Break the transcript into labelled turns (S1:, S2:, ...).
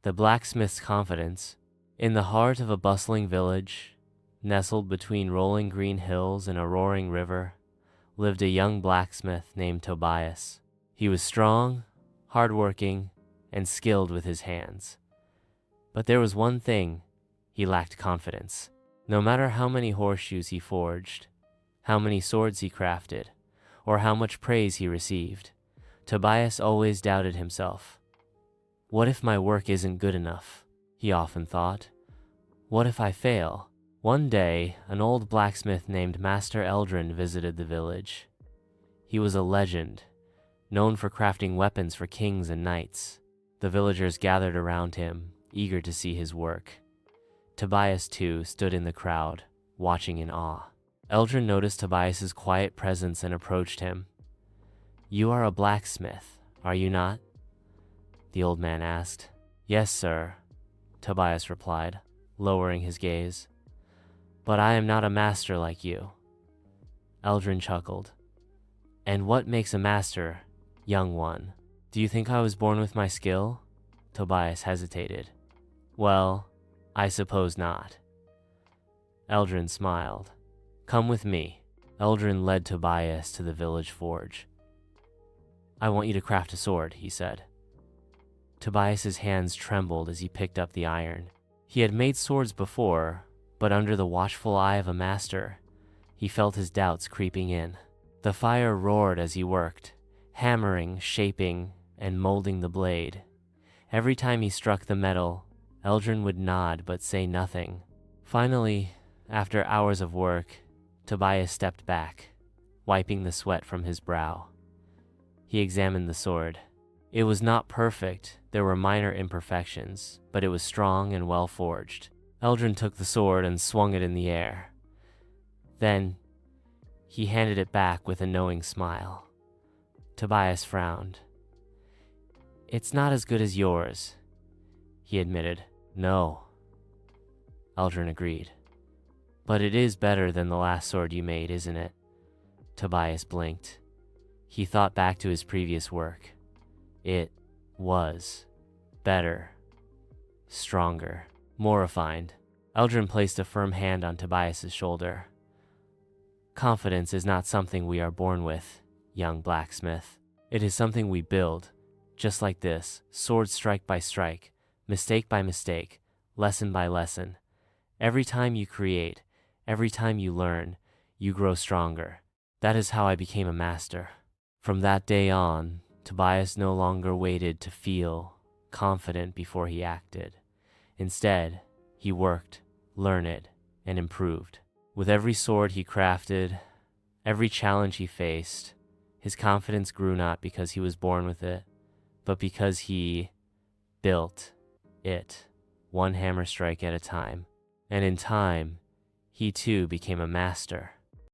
S1: The blacksmith's confidence. In the heart of a bustling village, nestled between rolling green hills and a roaring river, lived a young blacksmith named Tobias. He was strong, hardworking, and skilled with his hands. But there was one thing: he lacked confidence. No matter how many horseshoes he forged, how many swords he crafted, or how much praise he received, Tobias always doubted himself. What if my work isn't good enough? He often thought. What if I fail? One day, an old blacksmith named Master Eldrin visited the village. He was a legend, known for crafting weapons for kings and knights. The villagers gathered around him, eager to see his work. Tobias, too, stood in the crowd, watching in awe. Eldrin noticed Tobias's quiet presence and approached him. "You are a blacksmith, are you not?" the old man asked. "Yes, sir," Tobias replied, lowering his gaze. "But I am not a master like you." Eldrin chuckled. "And what makes a master, young one? Do you think I was born with my skill?" Tobias hesitated. "Well, I suppose not." Eldrin smiled. "Come with me." Eldrin led Tobias to the village forge. "I want you to craft a sword," he said. Tobias's hands trembled as he picked up the iron. He had made swords before, but under the watchful eye of a master, he felt his doubts creeping in. The fire roared as he worked, hammering, shaping, and molding the blade. Every time he struck the metal, Eldrin would nod but say nothing. Finally, after hours of work, Tobias stepped back, wiping the sweat from his brow. He examined the sword. It was not perfect, there were minor imperfections, but it was strong and well forged. Eldrin took the sword and swung it in the air. Then, he handed it back with a knowing smile. Tobias frowned. "It's not as good as yours," he admitted. "No," Eldrin agreed. "But it is better than the last sword you made, isn't it?" Tobias blinked. He thought back to his previous work. It was better, stronger, more refined. Eldrin placed a firm hand on Tobias's shoulder. "Confidence is not something we are born with, young blacksmith. It is something we build, just like this, sword strike by strike, mistake by mistake, lesson by lesson. Every time you create, every time you learn, you grow stronger. That is how I became a master." From that day on, Tobias no longer waited to feel confident before he acted. Instead, he worked, learned, and improved. With every sword he crafted, every challenge he faced, his confidence grew not because he was born with it, but because he built it, one hammer strike at a time. And in time, he too became a master.